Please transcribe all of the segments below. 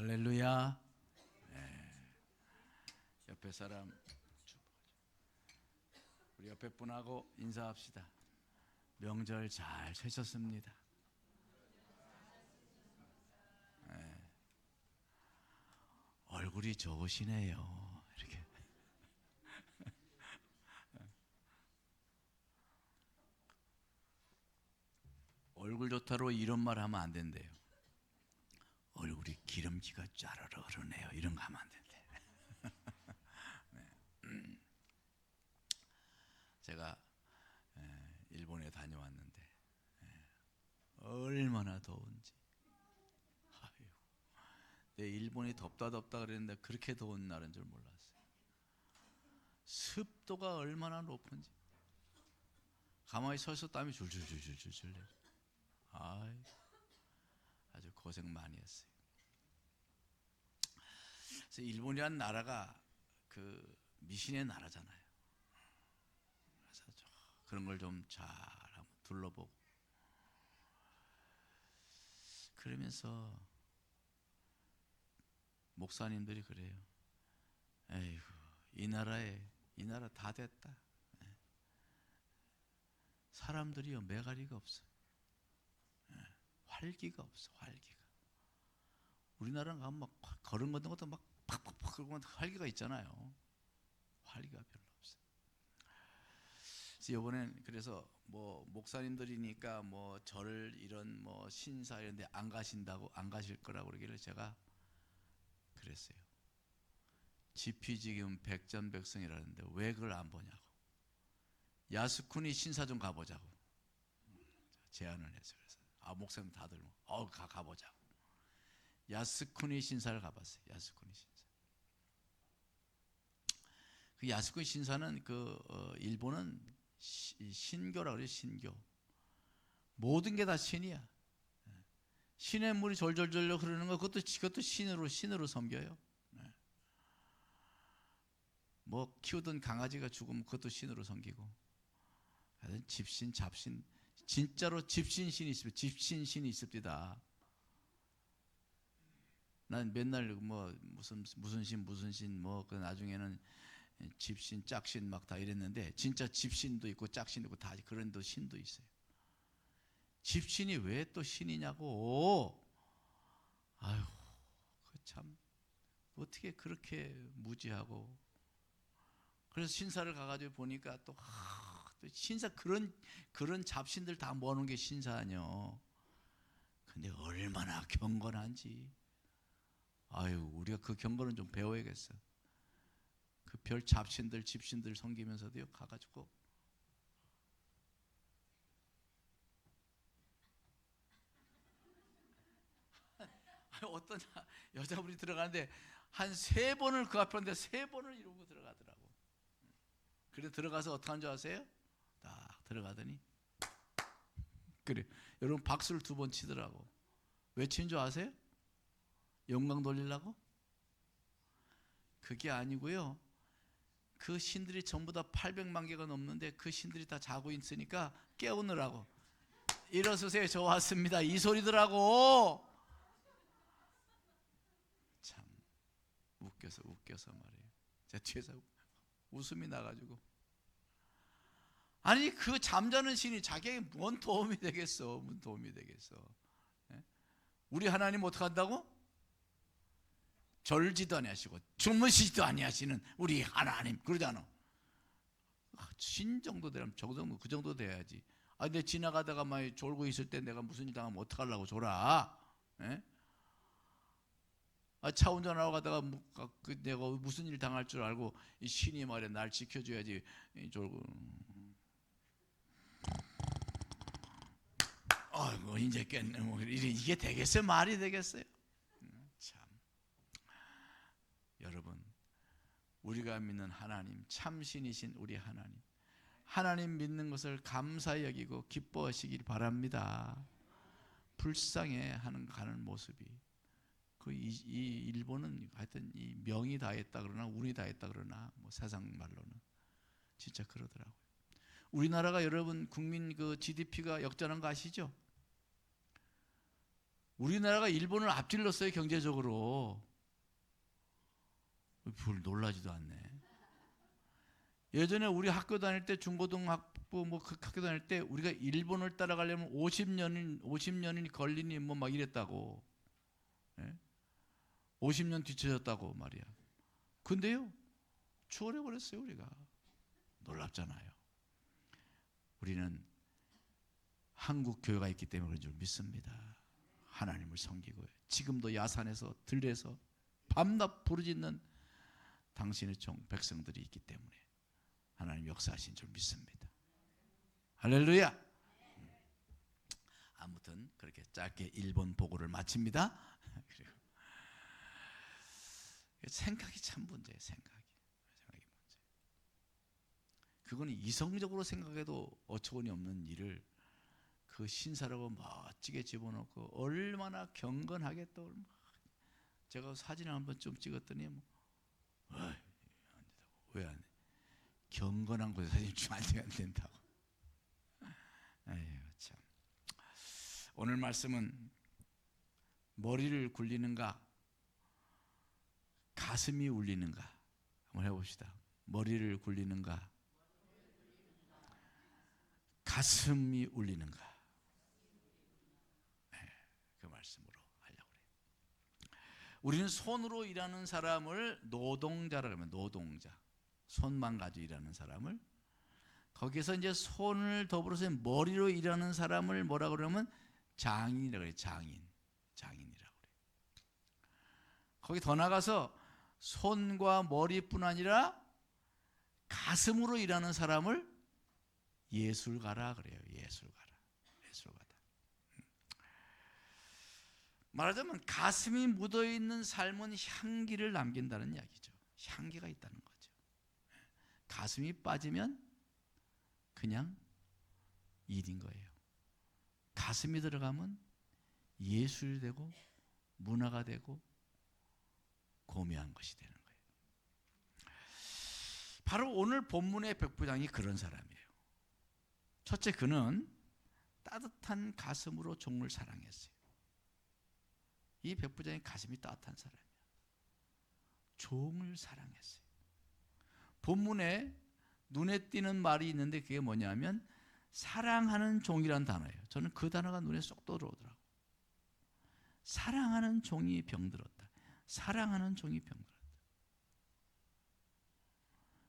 할렐루야. 네. 옆에 사람, 우리 옆에 분하고 인사합시다. 명절 잘 쉬셨습니다. 네. 얼굴이 좋으시네요. 이렇게. 얼굴 좋다로 이런 말 하면 안 된대요. 얼굴이 기름기가 쫘르르 흐르네요. 이런 거 하면 안 된대. 네. 제가 일본에 다녀왔는데 얼마나 더운지. 아유, 내 일본이 덥다 그랬는데 그렇게 더운 날인 줄 몰랐어요. 습도가 얼마나 높은지. 가만히 서서 땀이 줄줄줄줄줄 내려. 아주 고생 많이 했어요. 그래서 일본이라는 나라가 그 미신의 나라잖아요. 그래서 그런 걸 좀 잘 한번 둘러보고 그러면서 목사님들이 그래요. 에이구, 이 나라 다 됐다. 사람들이요 매가리가 없어. 활기가 없어. 활기가. 우리나라는 가면 막 걸음 걷는 것도 막 팍팍팍 그러고 활기가 있잖아요. 활기가 별로 없어. 그래서 이번엔 그래서 뭐 목사님들이니까 뭐 절 이런 뭐 신사 이런 데 안 가실 거라고 그러길래 제가 그랬어요. 집이 지금 백전백승이라는데 왜 그걸 안 보냐고. 야스쿠니 신사 좀 가보자고 제안을 했어요. 그래서 목사님 다들 가보자고. 야스쿠니 신사를 가봤어요. 야스쿠니 신사. 그 야스쿠니 신사는 일본은 신교라고 그래요. 신교. 모든 게 다 신이야. 신의 물이 졸졸졸 흐르는 거 그것도 신으로 섬겨요. 뭐 키우던 강아지가 죽으면 그것도 신으로 섬기고. 집신, 잡신, 진짜로 집신신이 있습니다. 집신신이 있습니다. 난 맨날 뭐 무슨 신 뭐 그 나중에는 집신, 짝신 막 다 이랬는데 진짜 집신도 있고 짝신도 있고 다 그런 또 신도 있어요. 집신이 왜 또 신이냐고. 아유, 참 어떻게 그렇게 무지하고. 그래서 신사를 가가지고 보니까 또 신사 그런 잡신들 다 모아놓은 게 신사냐. 근데 얼마나 경건한지. 아유, 우리가 그 경건은 좀 배워야겠어. 그 별 잡신들 집신들 섬기면서도요 가가지고 어떤 여자분이 들어가는데 한 3번을 그 앞에 왔는데 3번을 이러고 들어가더라고. 그래 들어가서 어떻게 한 줄 아세요? 딱 들어가더니 그래 여러분 박수를 2번 치더라고. 왜 친 줄 아세요? 영광 돌리려고? 그게 아니고요. 그 신들이 전부 다 800만 개가 넘는데 그 신들이 다 자고 있으니까 깨우느라고. 일어서세요. 저 왔습니다. 이 소리더라고. 참 웃겨서 말이에요. 제가 뒤에서 웃음이 나가지고. 아니 그 잠자는 신이 자기에게 뭔 도움이 되겠어. 뭔 도움이 되겠어. 우리 하나님 어떻게 한다고? 절지도 아니하시고 주무시지도 아니하시는 우리 하나님 그러잖아. 신 정도 되면 저 정도 그 정도 돼야지. 내 지나가다가 막 졸고 있을 때 내가 무슨 일 당하면 어떡하려고 졸아? 차 운전하러 가다가 내가 무슨 일 당할 줄 알고 이 신이 말이야 날 지켜줘야지. 졸고 아이고 이제 깼네. 뭐 이게 되겠어요? 말이 되겠어요? 참 여러분 우리가 믿는 하나님 참신이신 우리 하나님 믿는 것을 감사히 여기고 기뻐하시길 바랍니다. 불쌍해하는 가는 모습이 이 일본은 하여튼 이 명이 다 했다 그러나 운이 다 했다 그러나 뭐 세상 말로는 진짜 그러더라고요. 우리나라가 여러분 국민 그 GDP가 역전한 거 아시죠? 우리나라가 일본을 앞질렀어요, 경제적으로. 별 놀라지도 않네. 예전에 우리 학교 다닐 때, 중고등학부 뭐 학교 다닐 때 우리가 일본을 따라가려면 50년이 걸리니 뭐 막 이랬다고. 예? 50년 뒤쳐졌다고 말이야. 근데요, 추월해 버렸어요. 우리가 놀랍잖아요. 우리는 한국 교회가 있기 때문에 그런 줄 믿습니다. 하나님을 섬기고 지금도 야산에서 들에서 밤낮 부르짖는 당신의 종 백성들이 있기 때문에 하나님 역사하신 줄 믿습니다. 할렐루야. 아무튼 그렇게 짧게 일본 보고를 마칩니다. 그리고 생각이 참 문제예요. 생각이 문제. 그거는 이성적으로 생각해도 어처구니 없는 일을 그 신사라고 멋지게 집어넣고 얼마나 경건하게 또 제가 사진을 한번 좀 찍었더니 왜 안 돼? 경건한 곳에 사진 찍으면 안 된다고. 에휴, 참. 오늘 말씀은 머리를 굴리는가 가슴이 울리는가 한번 해봅시다. 머리를 굴리는가 가슴이 울리는가. 그 말씀으로 하려고 그래요. 우리는 손으로 일하는 사람을 노동자라고 하면 노동자, 손만 가지고 일하는 사람을, 거기서 이제 손을 더불어서 머리로 일하는 사람을 뭐라고 그러면 장인이라고 해요. 장인이라고 그래요. 거기 더 나가서 손과 머리뿐 아니라 가슴으로 일하는 사람을 예술가라 그래요. 예술가다. 말하자면 가슴이 묻어있는 삶은 향기를 남긴다는 이야기죠. 향기가 있다는 거죠. 가슴이 빠지면 그냥 일인 거예요. 가슴이 들어가면 예술이 되고 문화가 되고 고귀한 것이 되는 거예요. 바로 오늘 본문의 백부장이 그런 사람이에요. 첫째, 그는 따뜻한 가슴으로 종을 사랑했어요. 이 백부장의 가슴이 따뜻한 사람이에요. 종을 사랑했어요. 본문에 눈에 띄는 말이 있는데 그게 뭐냐면 사랑하는 종이란 단어예요. 저는 그 단어가 눈에 쏙 들어오더라고요. 사랑하는 종이 병들었다. 사랑하는 종이 병들었다.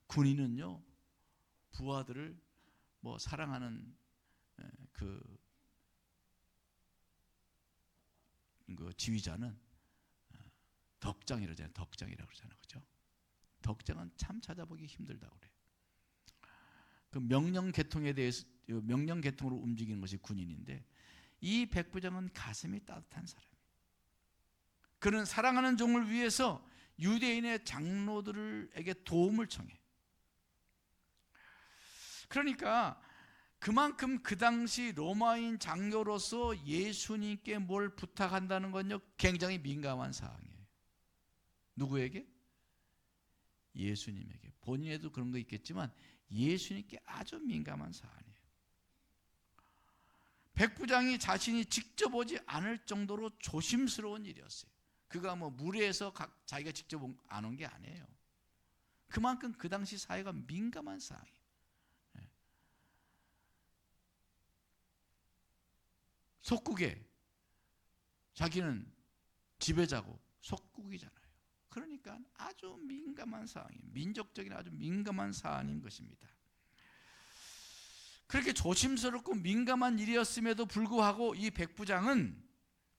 군인은요, 부하들을 뭐 사랑하는 그 지휘자는 덕장이라고 그러잖아요. 덕장이라고 그러잖아요. 그죠? 덕장은 참 찾아보기 힘들다고 그래요. 그 명령 계통에 대해서 명령 계통으로 움직이는 것이 군인인데 이 백부장은 가슴이 따뜻한 사람이에요. 그는 사랑하는 종을 위해서 유대인의 장로들에게 도움을 청해. 그러니까 그만큼 그 당시 로마인 장로로서 예수님께 뭘 부탁한다는 건요 굉장히 민감한 사항이에요. 누구에게? 예수님에게. 본인에도 그런 거 있겠지만 예수님께 아주 민감한 사안이에요. 백부장이 자신이 직접 오지 않을 정도로 조심스러운 일이었어요. 그가 뭐 무리해서 자기가 직접 안 온 게 아니에요. 그만큼 그 당시 사회가 민감한 사항이에요. 속국에 자기는 지배자고 속국이잖아요. 그러니까 아주 민감한 사항이에요. 민족적인 아주 민감한 사안인 것입니다. 그렇게 조심스럽고 민감한 일이었음에도 불구하고 이 백부장은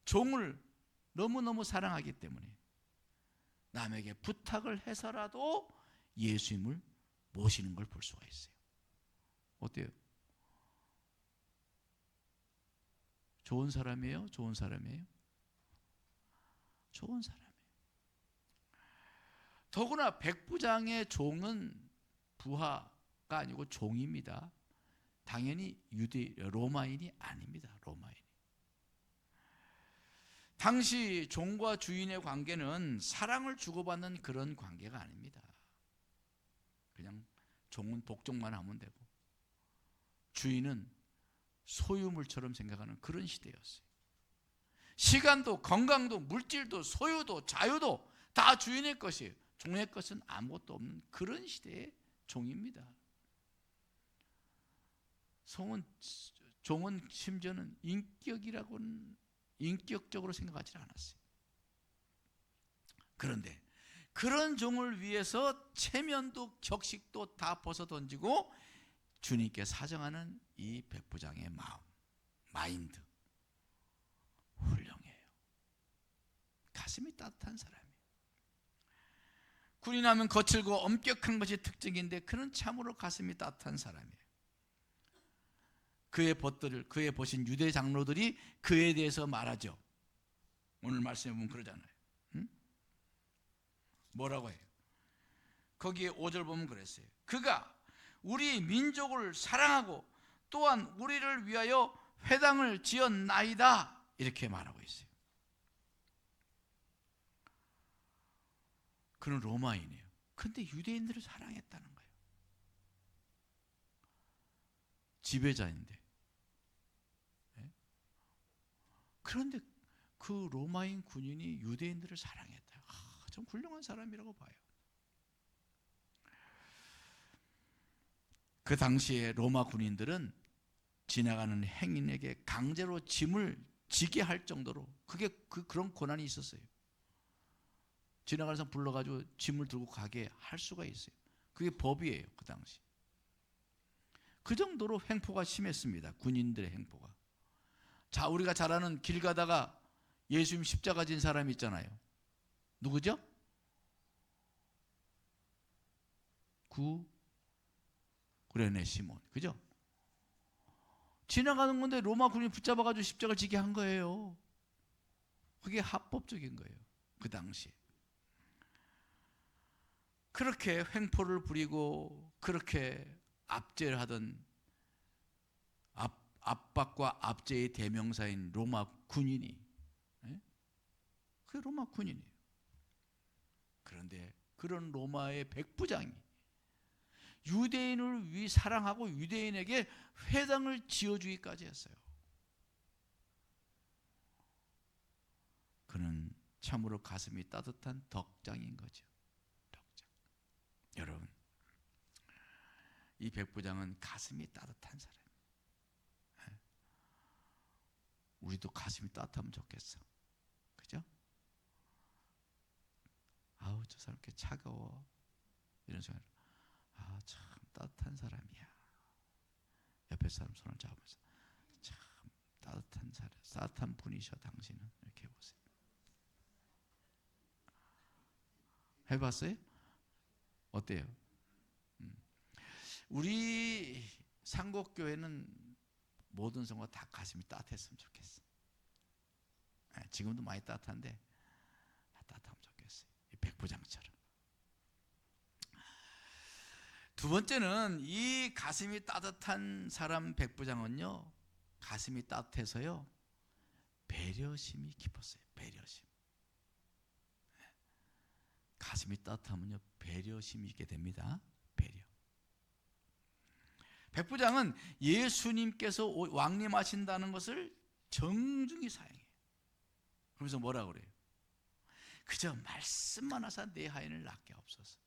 종을 너무너무 사랑하기 때문에 남에게 부탁을 해서라도 예수님을 모시는 걸 볼 수가 있어요. 어때요? 좋은 사람이에요? 좋은 사람이에요? 좋은 사람이에요. 더구나 백부장의 종은 부하가 아니고 종입니다. 당연히 로마인이 아닙니다. 로마인이. 당시 종과 주인의 관계는 사랑을 주고받는 그런 관계가 아닙니다. 그냥 종은 복종만 하면 되고 주인은 소유물처럼 생각하는 그런 시대였어요. 시간도 건강도 물질도 소유도 자유도 다 주인의 것이에요. 종의 것은 아무것도 없는 그런 시대의 종입니다. 종은 심지어는 인격이라고는 인격적으로 생각하지 않았어요. 그런데 그런 종을 위해서 체면도 격식도 다 벗어던지고 주님께 사정하는 이 백부장의 마음, 마인드 훌륭해요. 가슴이 따뜻한 사람이에요. 군인하면 거칠고 엄격한 것이 특징인데 그는 참으로 가슴이 따뜻한 사람이에요. 그의 벗들을, 그의 보신 유대 장로들이 그에 대해서 말하죠. 오늘 말씀에 보면 그러잖아요. 응? 뭐라고 해요? 거기에 5절 보면 그랬어요. 그가 우리 민족을 사랑하고 또한 우리를 위하여 회당을 지었나이다, 이렇게 말하고 있어요. 그는 로마인이에요. 근데 유대인들을 사랑했다는 거예요. 지배자인데. 그런데 그 로마인 군인이 유대인들을 사랑했다. 좀 훌륭한 사람이라고 봐요. 그 당시에 로마 군인들은 지나가는 행인에게 강제로 짐을 지게 할 정도로 그런 권한이 있었어요. 지나가는 사람 불러가지고 짐을 들고 가게 할 수가 있어요. 그게 법이에요, 그 당시. 그 정도로 횡포가 심했습니다. 군인들의 횡포가. 자, 우리가 잘 아는 길 가다가 예수님 십자가 진 사람 있잖아요. 누구죠? 구레네 시몬. 그죠? 지나가는 건데 로마 군인이 붙잡아가지고 십자가를 지게 한 거예요. 그게 합법적인 거예요, 그 당시에. 그렇게 횡포를 부리고 그렇게 압제를 하던 압박과 압제의 대명사인 로마 군인이, 그게 로마 군인이에요. 그런데 그런 로마의 백부장이 유대인을 사랑하고 유대인에게 회당을 지어주기까지 했어요. 그는 참으로 가슴이 따뜻한 덕장인 거죠. 덕장. 여러분, 이 백부장은 가슴이 따뜻한 사람이에요. 우리도 가슴이 따뜻하면 좋겠어. 그죠? 아우, 저 사람 이렇게 차가워. 이런 생각. 참 따뜻한 사람이야. 옆에 사람 손을 잡으면서 참 따뜻한 사람, 따뜻한 분이셔 당신은. 이렇게 해보세요. 해봤어요? 어때요? 우리 상곡교회는 모든 성도가 다 가슴이 따뜻했으면 좋겠어. 지금도 많이 따뜻한데 다 따뜻하면 좋겠어요. 이 백부장처럼. 두 번째는 이 가슴이 따뜻한 사람 백부장은요, 가슴이 따뜻해서요 배려심이 깊었어요. 배려심. 가슴이 따뜻하면요 배려심이 있게 됩니다. 배려. 백부장은 예수님께서 왕림하신다는 것을 정중히 사용해요. 그러면서 뭐라고 그래요? 그저 말씀만 하사 내 하인을 낫게 없어서.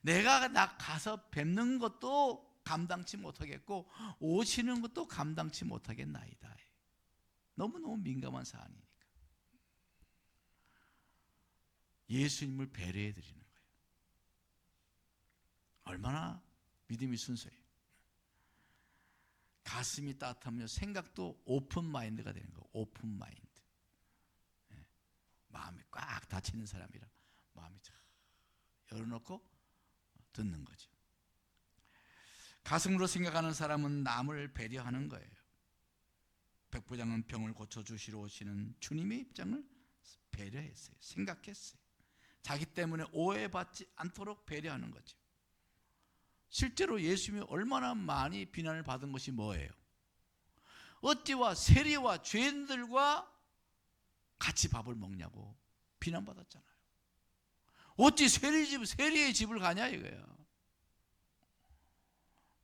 내가 가서 뵙는 것도 감당치 못하겠고 오시는 것도 감당치 못하겠나이다. 너무너무 민감한 사안이니까 예수님을 배려해 드리는 거예요. 얼마나 믿음이 순수해요. 가슴이 따뜻하면 생각도 오픈 마인드가 되는 거예요. 오픈 마인드. 마음이 꽉 닫히는 사람이라 마음이 쫙 열어놓고 듣는 거죠. 가슴으로 생각하는 사람은 남을 배려하는 거예요. 백부장은 병을 고쳐주시러 오시는 주님의 입장을 배려했어요. 생각했어요. 자기 때문에 오해받지 않도록 배려하는 거죠. 실제로 예수님이 얼마나 많이 비난을 받은 것이 뭐예요? 어찌와 세리와 죄인들과 같이 밥을 먹냐고 비난받았잖아요. 어찌 세리의 집을 가냐 이거야.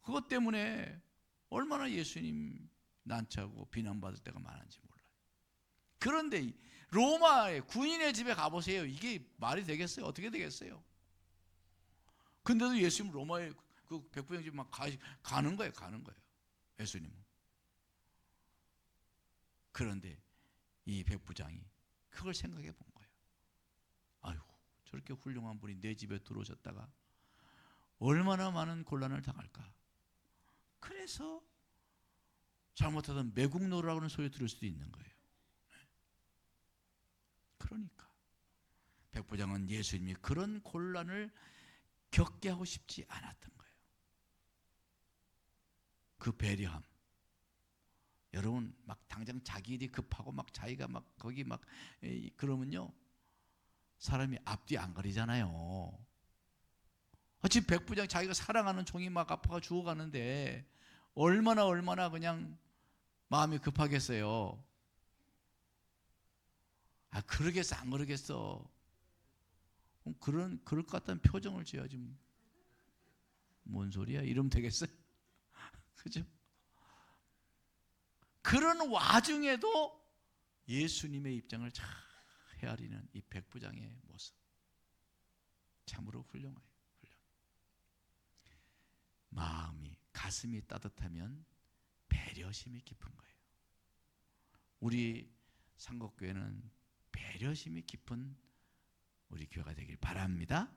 그것 때문에 얼마나 예수님 난처하고 비난받을 때가 많은지 몰라요. 그런데 로마의 군인의 집에 가보세요. 이게 말이 되겠어요? 어떻게 되겠어요? 근데도 예수님 로마의 그 백부장 집 막 가는 거예요. 예수님은. 그런데 이 백부장이 그걸 생각해 본 거예요. 아이고, 저렇게 훌륭한 분이 내 집에 들어오셨다가 얼마나 많은 곤란을 당할까. 그래서 잘못하면 매국노라고 하는 소리 들을 수도 있는 거예요. 그러니까 백부장은 예수님이 그런 곤란을 겪게 하고 싶지 않았던 거예요. 그 배려함. 여러분 막 당장 자기 일이 급하고 막 자기가 막 거기 막 그러면요 사람이 앞뒤 안 가리잖아요. 지금 백부장 자기가 사랑하는 종이 막 아파가 죽어가는데 얼마나 그냥 마음이 급하겠어요. 그러겠어 안 그러겠어? 그럴 것 같다는 표정을 지어야지. 뭔 소리야? 이러면 되겠어요? 그죠? 그런 와중에도 예수님의 입장을 잘 헤아리는 이 백부장의 모습 참으로 훌륭해요. 마음이 가슴이 따뜻하면 배려심이 깊은 거예요. 우리 상곡교회는 배려심이 깊은 우리 교회가 되길 바랍니다.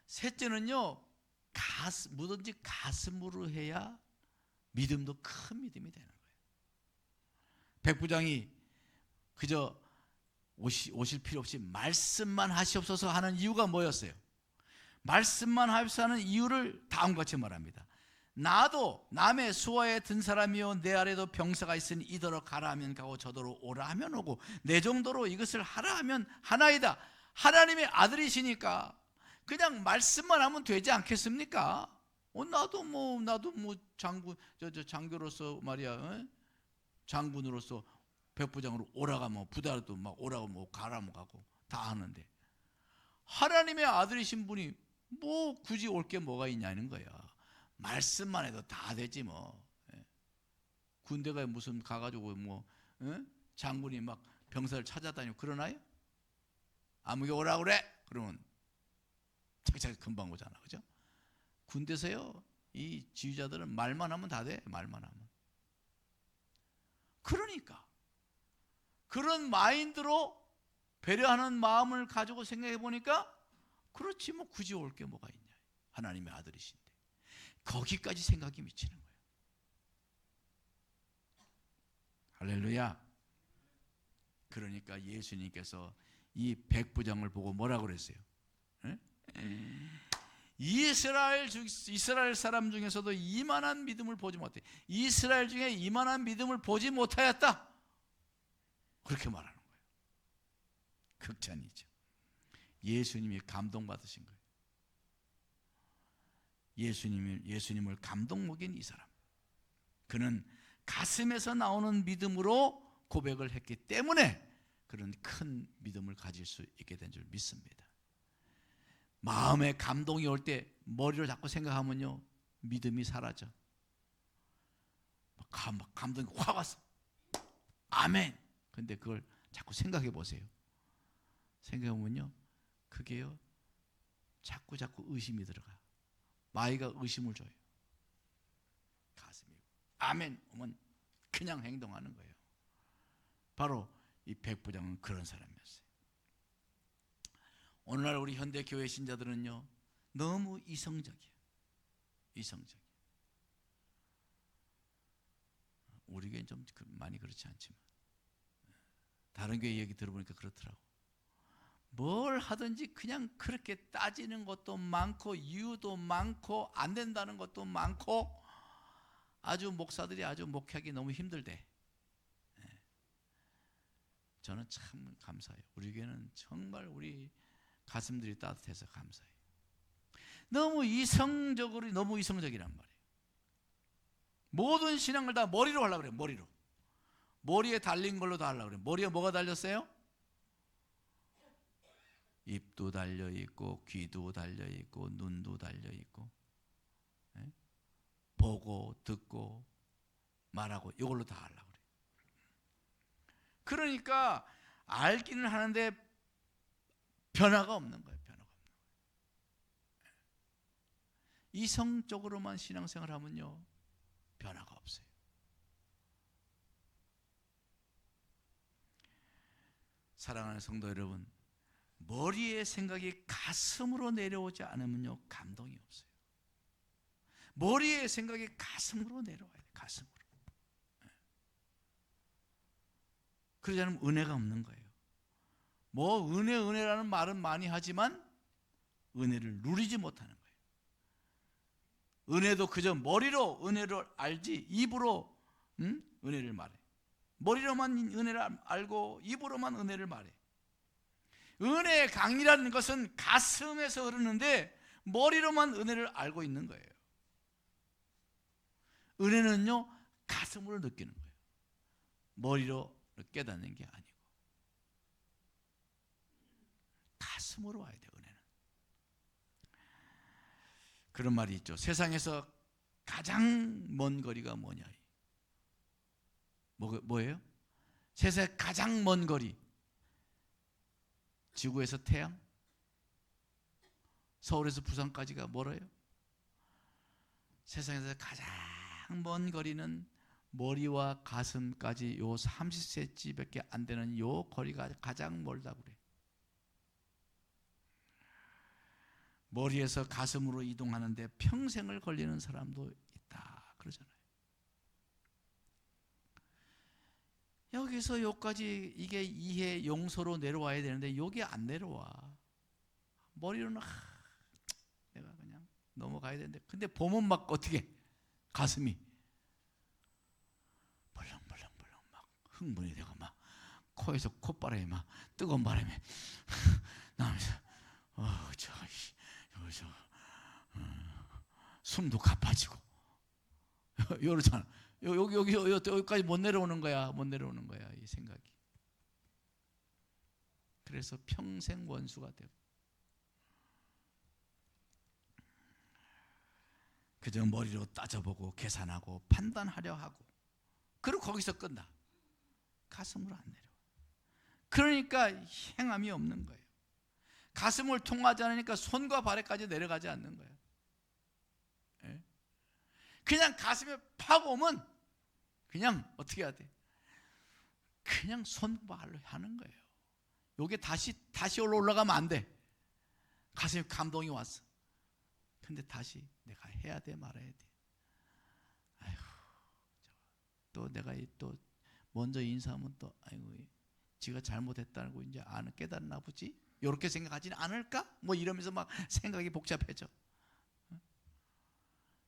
셋째는요, 뭐든지 가슴으로 해야 믿음도 큰 믿음이 되는 거예요. 백부장이 그저 오실 필요 없이 말씀만 하시옵소서 하는 이유가 뭐였어요? 말씀만 하옵소서 하는 이유를 다음과 같이 말합니다. 나도 남의 수하에 든 사람이요 내 아래도 병사가 있으니 이더러 가라 하면 가고 저더러 오라 하면 오고 내 정도로 이것을 하라 하면 하나이다. 하나님의 아들이시니까 그냥 말씀만 하면 되지 않겠습니까? 나도 뭐 장교로서 말이야, 장군으로서 백부장으로 오라가 뭐 부다도 막 오라고 뭐 가라 뭐 가고 다 하는데 하나님의 아들이신 분이 뭐 굳이 올 게 뭐가 있냐는 거야. 말씀만 해도 다 되지 뭐. 군대가 무슨 가가지고 뭐 장군이 막 병사를 찾아다니고 그러나요? 아무개 오라 그래? 그러면 자기 금방 오잖아, 그죠? 군대서요, 이 지휘자들은 말만 하면 다 돼. 말만 하면. 그러니까 그런 마인드로 배려하는 마음을 가지고 생각해 보니까 그렇지 뭐 굳이 올 게 뭐가 있냐. 하나님의 아들이신데 거기까지 생각이 미치는 거예요. 할렐루야. 그러니까 예수님께서 이 백부장을 보고 뭐라고 그랬어요? 이스라엘 사람 중에서도 이만한 믿음을 보지 못해. 이스라엘 중에 이만한 믿음을 보지 못하였다. 그렇게 말하는 거예요. 극찬이죠. 예수님이 감동받으신 거예요. 예수님을 감동 먹인 이 사람. 그는 가슴에서 나오는 믿음으로 고백을 했기 때문에 그런 큰 믿음을 가질 수 있게 된 줄 믿습니다. 마음에 감동이 올 때 머리로 자꾸 생각하면요 믿음이 사라져. 감동이 확 왔어. 아멘. 근데 그걸 자꾸 생각해 보세요. 생각해 보면요 그게요 자꾸 의심이 들어가. 마이가 의심을 줘요. 가슴이 아멘 오면 그냥 행동하는 거예요. 바로 이 백부장은 그런 사람이었어요. 오늘날 우리 현대 교회 신자들은요 너무 이성적이에요. 이성적이에요. 우리 교회는 좀 많이 그렇지 않지만 다른 교회 얘기 들어보니까 그렇더라고. 뭘 하든지 그냥 그렇게 따지는 것도 많고 이유도 많고 안 된다는 것도 많고 아주 목사들이 아주 목회하기 너무 힘들대. 저는 참 감사해요. 우리 교회는 정말 우리 가슴들이 따뜻해서 감사해요. 너무 이성적이란 말이에요. 모든 신앙을 다 머리로 하려고 그래요. 머리로. 머리에 달린 걸로 다 하려고 그래요. 머리에 뭐가 달렸어요? 입도 달려있고 귀도 달려있고 눈도 달려있고 보고 듣고 말하고 이걸로 다 하려고 그래요. 그러니까 알기는 하는데 변화가 없는 거예요. 변화가 없는 거예요. 이성적으로만 신앙생활 하면요, 변화가 없어요. 사랑하는 성도 여러분, 머리의 생각이 가슴으로 내려오지 않으면요, 감동이 없어요. 머리의 생각이 가슴으로 내려와야 돼요. 가슴으로. 그러지 않으면 은혜가 없는 거예요. 뭐 은혜라는 말은 많이 하지만 은혜를 누리지 못하는 거예요. 은혜도 그저 머리로 은혜를 알지 입으로 은혜를 말해. 머리로만 은혜를 알고 입으로만 은혜를 말해. 은혜의 강이라는 것은 가슴에서 흐르는데 머리로만 은혜를 알고 있는 거예요. 은혜는요, 가슴으로 느끼는 거예요. 머리로 깨닫는 게 아니고 가슴으로 와야 돼요. 은혜는. 그런 말이 있죠. 세상에서 가장 먼 거리가 뭐냐? 뭐예요? 세상에 가장 먼 거리. 지구에서 태양? 서울에서 부산까지가 멀어요? 세상에서 가장 먼 거리는 머리와 가슴까지 요 30cm밖에 안 되는 요 거리가 가장 멀다고 그래. 머리에서 가슴으로 이동하는데 평생을 걸리는 사람도 있다 그러잖아요. 여기서 여기까지 이게 이해 용서로 내려와야 되는데 여기 안 내려와. 머리로는 내가 그냥 넘어가야 되는데, 근데 보면 막 어떻게 가슴이 벌렁벌렁벌렁 막 흥분이 되고 막 코에서 콧바람이 막 뜨거운 바람이 나면서 숨도 가빠지고 이러잖아. 여기까지 못 내려오는 거야. 못 내려오는 거야, 이 생각이. 그래서 평생 원수가 되고 그저 머리로 따져보고 계산하고 판단하려 하고, 그리고 거기서 끝나. 가슴으로 안 내려와. 그러니까 행함이 없는 거예요. 가슴을 통하지 않으니까 손과 발에까지 내려가지 않는 거예요. 그냥 가슴에 파고 오면 그냥 어떻게 해야 돼? 그냥 손과 발로 하는 거예요. 요게 다시 올라가면 안 돼. 가슴에 감동이 왔어. 근데 다시 내가 해야 돼 말아야 돼. 아이고, 또 내가 또 먼저 인사하면 또 아이고 지가 잘못했다고 이제 깨달았나 보지? 이렇게 생각하지는 않을까? 뭐 이러면서 막 생각이 복잡해져.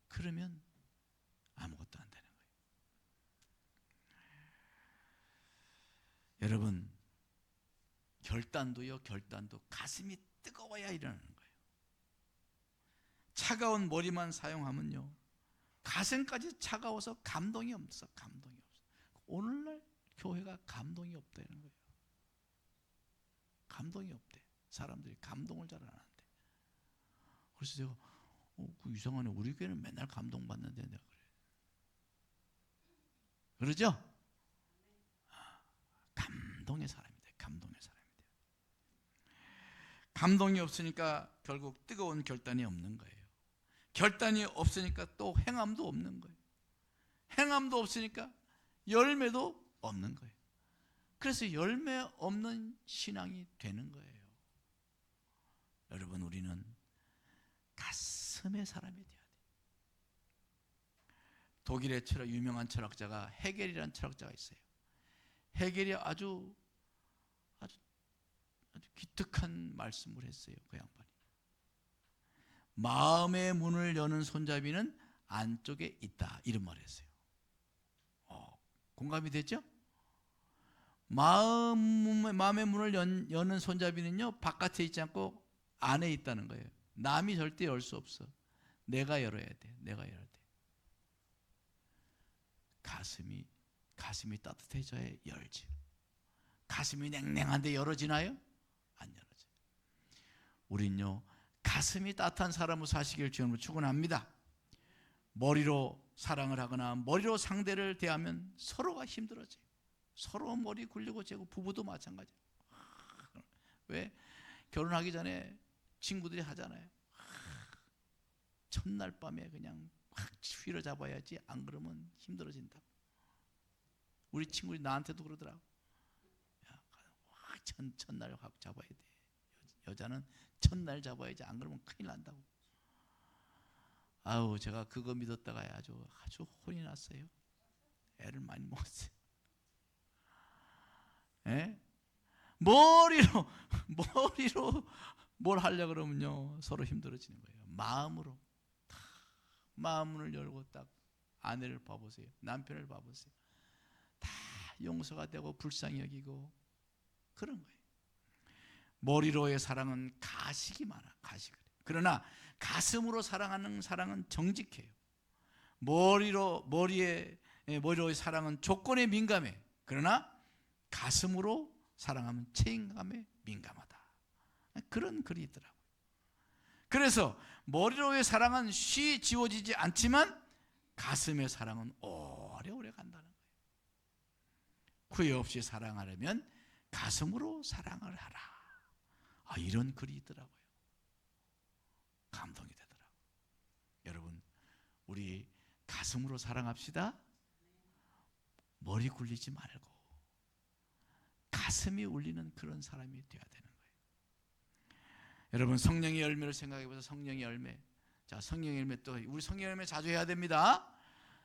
그러면 아무것도 안 되는 거예요. 여러분, 결단도 가슴이 뜨거워야 일어나는 거예요. 차가운 머리만 사용하면요, 가슴까지 차가워서 감동이 없어. 감동이 없어. 오늘날 교회가 감동이 없다는 거예요. 감동이 없대. 사람들이 감동을 잘 안 한대. 그래서 제가 그 이상하네. 우리 교회는 맨날 감동받는데 내가 그래. 그러죠? 감동의 사람이 돼. 감동의 사람이 돼. 감동이 없으니까 결국 뜨거운 결단이 없는 거예요. 결단이 없으니까 또 행함도 없는 거예요. 행함도 없으니까 열매도 없는 거예요. 그래서 열매 없는 신앙이 되는 거예요. 여러분, 우리는 가슴의 사람이 돼야 돼요. 독일의 유명한 철학자가 헤겔이라는 철학자가 있어요. 헤겔이 아주 기특한 말씀을 했어요. 그 양반이. 마음의 문을 여는 손잡이는 안쪽에 있다, 이런 말을 했어요. 공감이 되죠? 마음의 문을 여는 손잡이는요, 바깥에 있지 않고 안에 있다는 거예요. 남이 절대 열 수 없어. 내가 열어야 돼. 내가 열어야 돼. 가슴이 따뜻해져야 열지. 가슴이 냉랭한데 열어지나요? 안 열어져요. 우린요, 가슴이 따뜻한 사람으로 사시길 주님으로 축원합니다. 머리로 사랑을 하거나 머리로 상대를 대하면 서로가 힘들어져요. 서로 머리 굴리고 재고, 부부도 마찬가지예요. 왜? 결혼하기 전에 친구들이 하잖아요. 첫날 밤에 그냥 확 휘어잡아야지, 안 그러면 힘들어진다. 우리 친구들이 나한테도 그러더라고. 야, 첫날 확 잡아야 돼. 여자는 첫날 잡아야지, 안 그러면 큰일 난다고. 아우, 제가 그거 믿었다가 아주 혼이 났어요. 애를 많이 먹었어요. 예? 머리로 뭘 하려고 그러면요, 서로 힘들어지는 거예요. 마음을 열고 딱 아내를 봐보세요. 남편을 봐보세요. 다 용서가 되고 불쌍히 여기고 그런 거예요. 머리로의 사랑은 가식이 많아, 가식을. 그러나 가슴으로 사랑하는 사랑은 정직해요. 머리로의 사랑은 조건에 민감해. 그러나 가슴으로 사랑하면 책임감에 민감하다. 그런 글이 있더라고요. 그래서 머리로의 사랑은 쉬 지워지지 않지만 가슴의 사랑은 오래오래 간다는 거예요. 후회 없이 사랑하려면 가슴으로 사랑을 하라. 이런 글이 있더라고요. 감동이 되더라고요. 여러분, 우리 가슴으로 사랑합시다. 머리 굴리지 말고 가슴이 울리는 그런 사람이 되어야 되는 거예요. 여러분, 성령의 열매를 생각해 보세요. 성령의 열매. 자, 성령의 열매, 또 우리 성령의 열매 자주 해야 됩니다.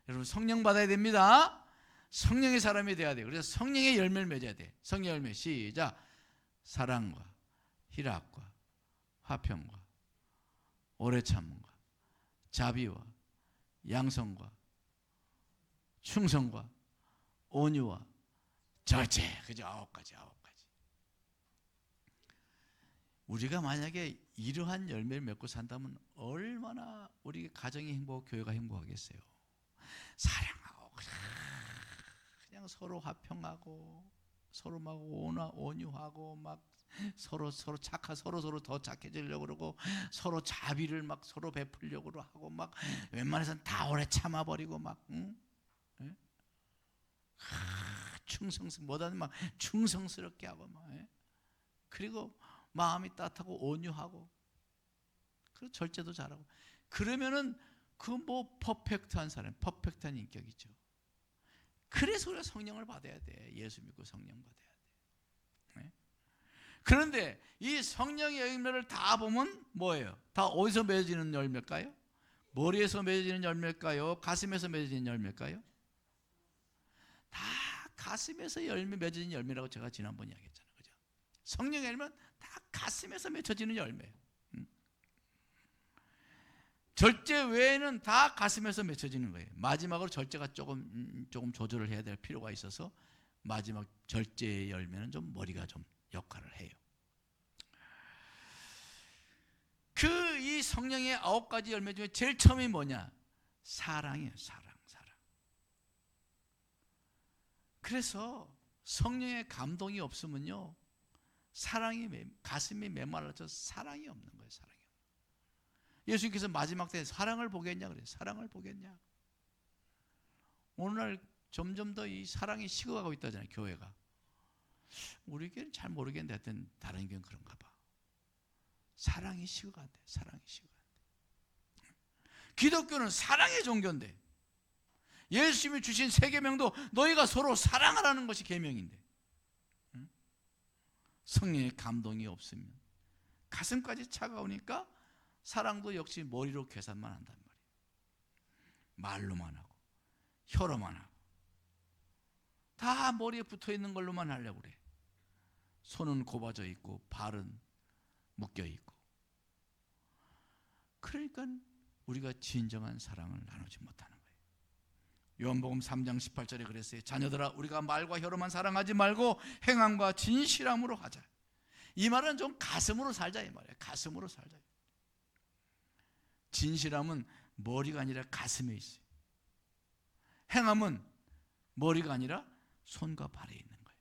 여러분, 성령 받아야 됩니다. 성령의 사람이 돼야 돼요. 그래서 성령의 열매를 맺어야 돼. 성령의 열매, 시작. 사랑과 희락과 화평과 오래 참음과 자비와 양성과 충성과 온유와 절제. 그죠? 9가지. 우리가 만약에 이러한 열매를 맺고 산다면 얼마나 우리 가정이 행복하고 교회가 행복하겠어요. 사랑하고 그냥 서로 화평하고 서로 막 온유하고 막 서로 더 착해지려고 그러고 서로 자비를 막 서로 베풀려고 하고 막 웬만해서는 다 오래 참아버리고 막 뭐다는 막 충성스럽게 하고 막 그리고 마음이 따뜻하고 온유하고 그리고 절제도 잘하고 그러면은 그 뭐 퍼펙트한 사람, 퍼펙트한 인격이죠. 그래서 우리가 성령을 받아야 돼. 예수 믿고 성령 받아야 돼. 네? 그런데 이 성령의 열매를 다 보면 뭐예요? 다 어디서 맺어지는 열매일까요? 머리에서 맺어지는 열매일까요? 가슴에서 맺어지는 열매일까요? 다 가슴에서 맺어지는 열매라고 제가 지난번에 이야기했잖아요. 그죠? 성령의 열매는 다 가슴에서 맺어지는 열매예요. 절제 외에는 다 가슴에서 맺혀지는 거예요. 마지막으로 절제가 조금 조절을 해야 될 필요가 있어서 마지막 절제의 열매는 좀 머리가 좀 역할을 해요. 이 성령의 9가지 열매 중에 제일 처음이 뭐냐? 사랑이에요. 사랑. 그래서 성령의 감동이 없으면요, 가슴이 메말라져 사랑이 없는 거예요. 사랑이. 예수님께서 마지막 때 사랑을 보겠냐 그래요. 사랑을 보겠냐. 오늘날 점점 더 이 사랑이 식어가고 있다잖아요. 교회가. 우리 교회는 잘 모르겠는데 하여튼 다른 교회는 그런가 봐. 사랑이 식어간대. 사랑이 식어간대. 기독교는 사랑의 종교인데 예수님이 주신 세 계명도 너희가 서로 사랑하라는 것이 계명인데 성령의 감동이 없으면 가슴까지 차가우니까 사랑도 역시 머리로 계산만 한단 말이에요. 말로만 하고 혀로만 하고 다 머리에 붙어있는 걸로만 하려고 그래. 손은 곱아져 있고 발은 묶여 있고. 그러니까 우리가 진정한 사랑을 나누지 못하는 거예요. 요한복음 3장 18절에 그랬어요. 자녀들아, 우리가 말과 혀로만 사랑하지 말고 행함과 진실함으로 하자. 이 말은 좀 가슴으로 살자 이 말이에요. 가슴으로 살자. 진실함은 머리가 아니라 가슴에 있어요. 행함은 머리가 아니라 손과 발에 있는 거예요.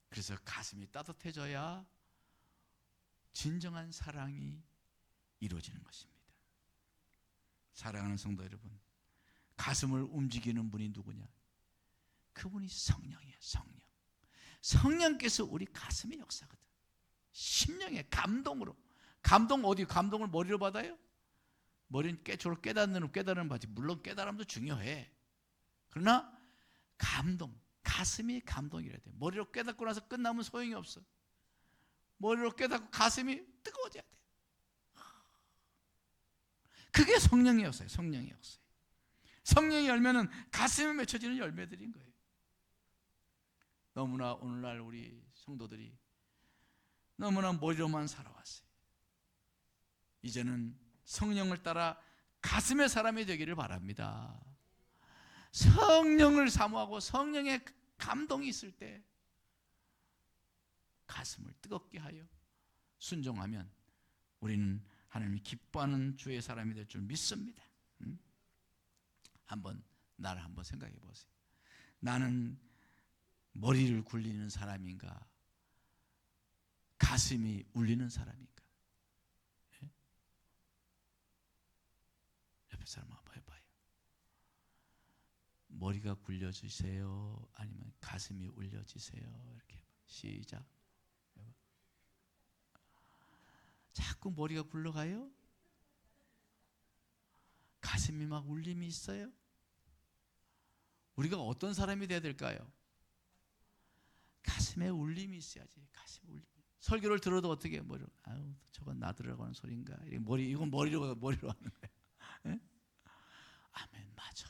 그래서 가슴이 따뜻해져야 진정한 사랑이 이루어지는 것입니다. 사랑하는 성도 여러분, 가슴을 움직이는 분이 누구냐? 그분이 성령이에요. 성령께서 우리 가슴에 역사거든. 심령의 감동으로. 감동 어디? 감동을 머리로 받아요? 머리는 주로 깨달으면 받지. 물론 깨달음도 중요해. 그러나 감동, 가슴이 감동이라야 돼. 머리로 깨닫고 나서 끝나면 소용이 없어. 머리로 깨닫고 가슴이 뜨거워져야 돼. 그게 성령의 역사예요. 성령의 역사예요. 성령의 열매는 가슴에 맺혀지는 열매들인 거예요. 너무나 오늘날 우리 성도들이 너무나 머리로만 살아왔어요. 이제는 성령을 따라 가슴의 사람이 되기를 바랍니다. 성령을 사모하고 성령의 감동이 있을 때 가슴을 뜨겁게 하여 순종하면 우리는 하나님이 기뻐하는 주의 사람이 될 줄 믿습니다. 나를 한번 생각해 보세요. 나는 머리를 굴리는 사람인가? 가슴이 울리는 사람인가? 예? 옆에 사람 한번 해봐요. 머리가 굴려지세요? 아니면 가슴이 울려지세요? 이렇게 해봐. 시작. 해봐. 자꾸 머리가 굴러가요? 가슴이 막 울림이 있어요? 우리가 어떤 사람이 돼야 될까요? 가슴에 울림이 있어야지. 가슴에 울림이. 설교를 들어도 어떻게 해요? 머리로. 아유, 저건 나들으라고 하는 소리인가? 이건 머리로 하는 거예요. 예? 아멘, 맞아.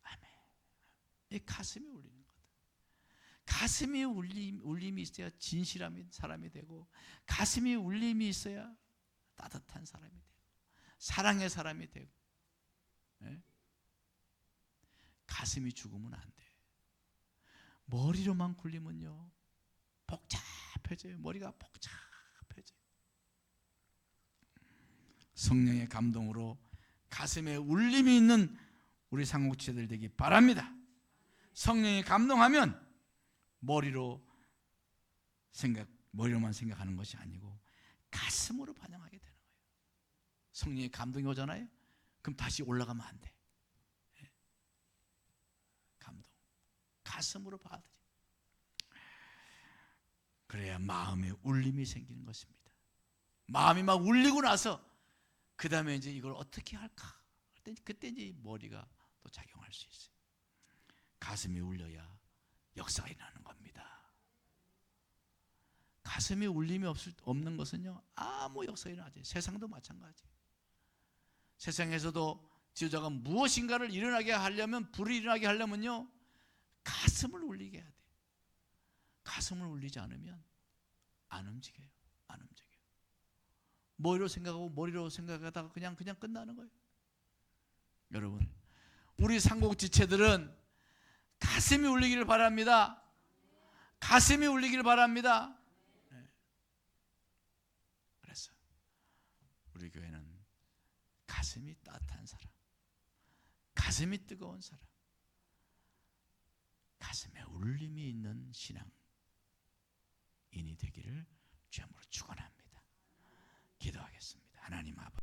아멘. 이 가슴이 울리는 거다. 가슴이 울림이 있어야 진실한 사람이 되고, 가슴이 울림이 있어야 따뜻한 사람이 되고, 사랑의 사람이 되고. 예? 가슴이 죽으면 안 돼. 머리로만 굴리면요, 복잡해져요. 머리가 복잡해져요. 성령의 감동으로 가슴에 울림이 있는 우리 상국지체들 되기 바랍니다. 성령이 감동하면 머리로만 생각하는 것이 아니고 가슴으로 반영하게 되는 거예요. 성령의 감동이 오잖아요. 그럼 다시 올라가면 안 돼. 감동. 가슴으로 받아들여. 그래야 마음에 울림이 생기는 것입니다. 마음이 막 울리고 나서 그 다음에 이제 이걸 어떻게 할까? 그때 이제 머리가 또 작용할 수 있어요. 가슴이 울려야 역사가 일어나는 겁니다. 가슴에 울림이 없는 것은요, 아무 역사가 일어나지. 세상도 마찬가지예요. 세상에서도 지도자가 무엇인가를 불이 일어나게 하려면요, 가슴을 울리게 해야 돼요. 가슴을 울리지 않으면 안 움직여요. 머리로 생각하다가 그냥 끝나는 거예요. 여러분, 우리 상곡지체들은 가슴이 울리기를 바랍니다. 가슴이 울리기를 바랍니다. 네. 그래서 우리 교회는 가슴이 따뜻한 사람, 가슴이 뜨거운 사람, 가슴에 울림이 있는 신앙인이 되기를 주님으로 축원합니다. 기도하겠습니다. 하나님 아버지,